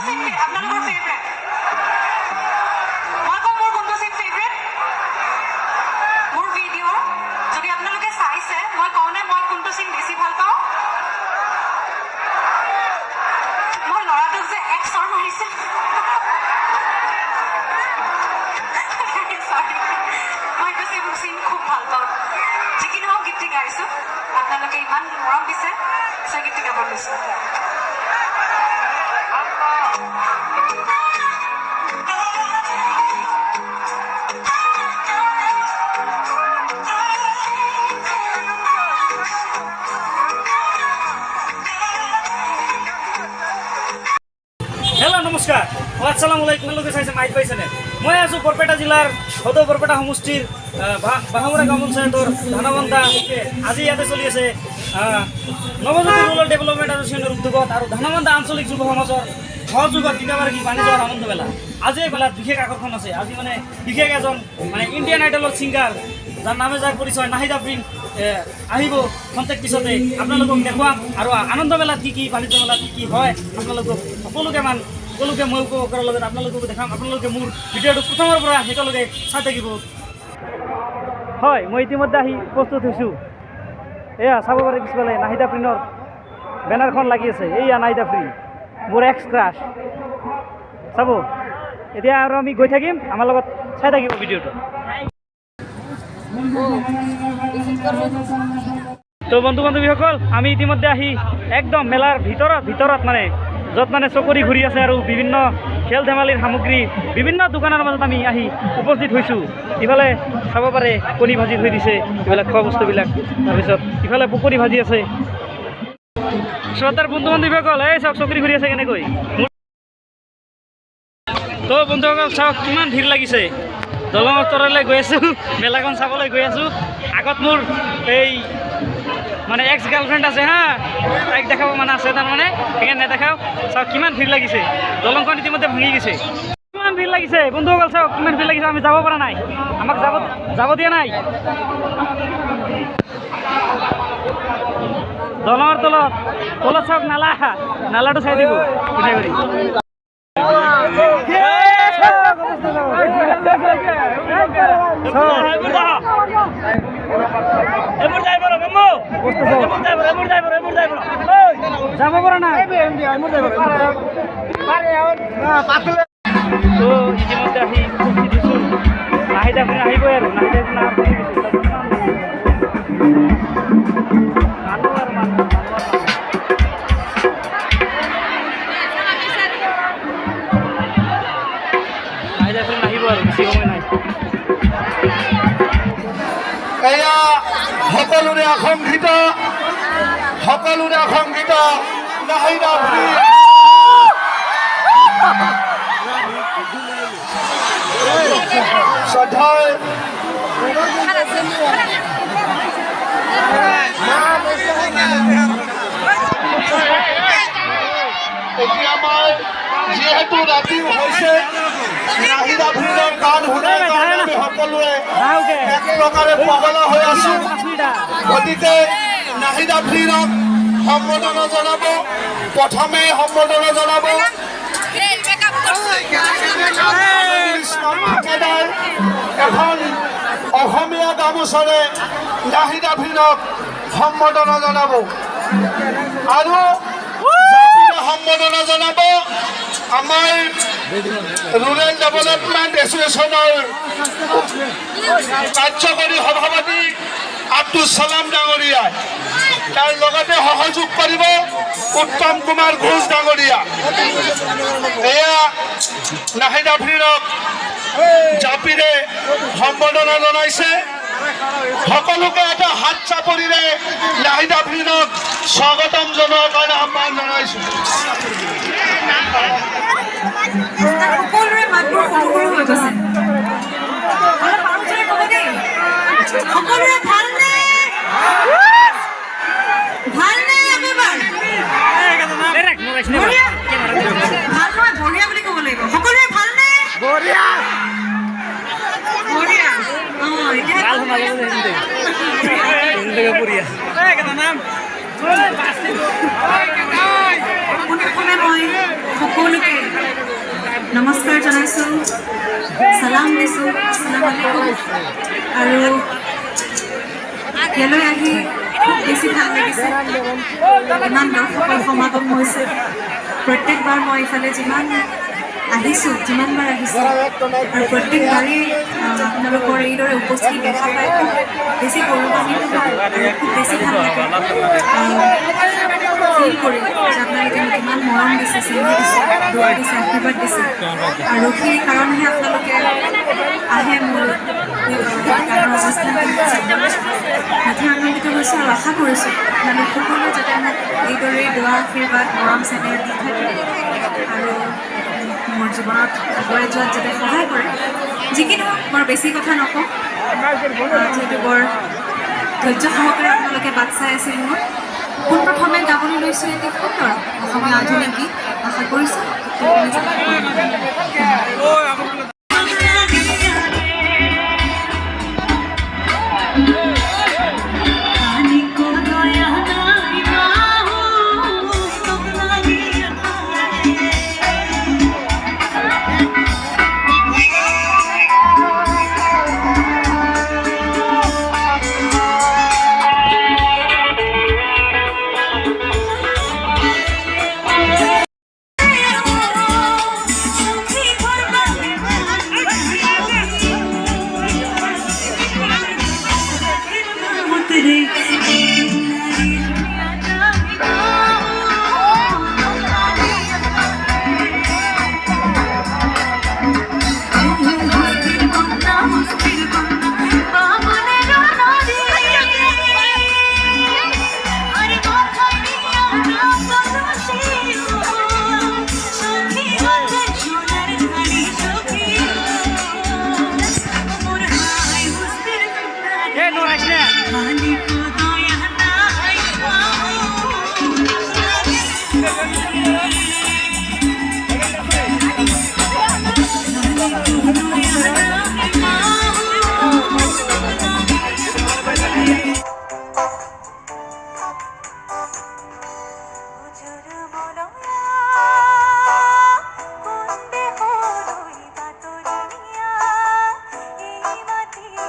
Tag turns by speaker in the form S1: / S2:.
S1: আপোনালোকৰ ফেভৰেট মই কম মোৰ কোনটো চিন ফেভৰেট মোৰ ভিডিঅ' যদি আপোনালোকে চাইছে মই কওঁ নে মই কোনটো চিন বেছি ভাল পাওঁ মই ল'ৰাটোক যে এক্সৰ মাৰিছে মই এইটো চিন খুব ভাল পাওঁ যিকি নহওক গীতটি গাইছোঁ আপোনালোকে ইমান মৰম দিছে সেই গীতটি গাব লৈছোঁ
S2: হেল্ল' নমস্কাৰ আসসালামু আলাইকুম লোকে চাইছে মাইক পাইছে নে মই আছোঁ বৰপেটা জিলাৰ সদৌ বৰপেটা সমষ্টিৰ বাহামুৰা গাঁও পঞ্চায়তৰ ধানবন্ধা আজি ইয়াতে চলি আছে নৱজ্যোতি ৰুৰেল ডেভেলপমেণ্ট এছ'চিয়েশ্যনৰ উদ্যোগত আৰু ধানবন্ধা আঞ্চলিক যুৱ সমাজৰ সহযোগত দিনাবাৰ্ষিক বাণিজ্যৰ আনন্দ মেলা আজি এই মেলাত বিশেষ আকৰ্ষণ আছে আজি মানে বিশেষ এজন মানে ইণ্ডিয়ান আইডলৰ ছিংগাৰ যাৰ নামে যাৰ পৰিচয় নাহিদ আফৰিন আহিব খন্তেক পিছতে আপোনালোকক দেখুৱাম আৰু আনন্দ মেলাত কি বাণিজ্য মেলাত কি হয় আপোনালোকক সকলোকে মই উপভোগ কৰাৰ লগত আপোনালোককো দেখাম আপোনালোকে মোৰ ভিডিঅ'টো প্ৰথমৰ পৰা শেষলৈকে চাই থাকিব হয় মই ইতিমধ্যে আহি প্ৰস্তুত হৈছোঁ এয়া চাব পাৰে পিছফালে নাহিদ আফৰিনৰ বেনাৰখন লাগি আছে এইয়া নাহিদ আফৰিন মোৰ এক্স ক্ৰাছ চাব এতিয়া আৰু আমি গৈ থাকিম আমাৰ লগত চাই থাকিব ভিডিঅ'টো তো বন্ধু বান্ধৱীসকল আমি ইতিমধ্যে আহি একদম মেলাৰ ভিতৰত মানে য'ত মানে চকৰি ঘূৰি আছে আৰু বিভিন্ন খেল ধেমালিৰ সামগ্ৰী বিভিন্ন দোকানৰ মাজত আমি আহি উপস্থিত হৈছোঁ ইফালে চাব পাৰে কণী ভাজি থৈ দিছে এইবিলাক খোৱা বস্তুবিলাক তাৰপিছত ইফালে পকৰি ভাজি আছে শ্ৰদ্ধাৰ বন্ধু বান্ধৱীসকল এই চাওক চকৰি ঘূৰি আছে কেনেকৈ তো বন্ধুসকল চাওক কিমান ভিৰ লাগিছে দলঙৰ তৰলৈ গৈ আছোঁ মেলাখন চাবলৈ গৈ আছোঁ আগত মোৰ এই মানে এক্স গাৰ্লফ্ৰেণ্ড আছে হা তাইক দেখাব মানে আছে তাৰমানে সেইকাৰণে নেদেখাও চাওক কিমান ভিৰ লাগিছে দলংখন ইতিমধ্যে ভাঙি গৈছে কিমান ভিৰ লাগিছে বন্ধুসকল চাওক কিমান ভিৰ লাগিছে আমি যাব পৰা নাই আমাক যাব দিয়া নাই দলঙৰ তলত চাওক নালাটো চাই দিব যাব পৰা নাই ইতিমধ্যে আহি উপস্থিত দিছোঁ নাহিদ আফৰিন আহিবই আৰু নাহিদ আফৰিন আহিব আৰু বেছি সময় নাই
S3: এয়া সকলোৰে আকাংক্ষিত নাহিদ আফৰিন শ্ৰদ্ধাৰ এতিয়া আমাৰ যিহেতু ৰাতি হৈছে নাহিদ আফৰিনৰ গান শুনাৰ কাৰণে আমি সকলোৱে এক প্ৰকাৰে পগলা হৈ আছোঁ গতিকে নাহিদ আফৰিনক সম্বোধনা জনাব প্ৰথমে সম্বোধনা জনাব এখন অসমীয়া গামোচাৰে নাহিদ আফৰিনক সম্বোধনা জনাব আৰু সম্বোধনা জনাব আমাৰ ৰুৰেল ডেভেলপমেণ্ট এছ'চিয়েশ্যনৰ কাৰ্যকৰী সভাপতি আব্দুল ছালাম ডাঙৰীয়াই তাৰ লগতে সহযোগ কৰিব উত্তম কুমাৰ ঘোষ ডাঙৰীয়া এয়া নাহিদ আফৰিনক জাপিৰে সম্বোধনা জনাইছে সকলোকে এটা হাত চাপৰিৰে নাহিদ আফৰিনক স্বাগতম জনোৱাৰ কাৰণে আহ্বান জনাইছোঁ
S1: সকলোৰে মাতবোৰ সৰু হৈ গৈছে সকলোৰে ভালনে বঢ়িয়া বুলি ক'ব লাগিব সকলোৰে ভালনে বঢ়িয়া সকলোকে নমস্কাৰ জনাইছোঁ, সালাম দিছোঁ, আসসালামু আলাইকুম। আৰু ইয়ালৈ আহি খুব বেছি ভাল লাগিছে। ইমান দৰ্শকৰ সমাগম হৈছে। প্ৰত্যেকবাৰ মই ইফালে যিমানবাৰ আহিছোঁ আৰু প্ৰত্যেকবাৰেই আপোনালোকৰ এইদৰে উপস্থিতি দেখা পাই খুব বেছি গৌৰৱান্বিত হওঁ আৰু খুব বেছি ভাল লাগে ফিল কৰি যে আপোনালোকে মোক ইমান মৰম দিছে, চেনেহ দিছে, দোৱা দিছে, আশীৰ্বাদ দিছে আৰু সেই কাৰণেহে আপোনালোকে আহে মোৰ গানৰ অনুষ্ঠানটো চাবলৈ। যথেষ্ট আনন্দিত হৈছোঁ আৰু আশা কৰিছোঁ আপোনালোক সকলোৱে যাতে মোক এইদৰেই দোৱা, আশীৰ্বাদ, মৰম, চেনেহ দি থাকে আৰু মোৰ জীৱনত আগুৱাই যোৱাত যাতে সহায় কৰে। যি কি নহওক বৰ বেছি কথা নকওঁ, যিহেতু বৰ ধৈৰ্য সহকাৰে আপোনালোকে বাট চাই আছিল মোৰ। পোনপ্ৰথমে গাবলৈ লৈছোঁ এটি সুন্দৰ অসমীয়া আধুনিক গীত। আশা কৰিছোঁ
S4: কোন দেশলৈ বাতৰি নিয়া এই মাটিৰে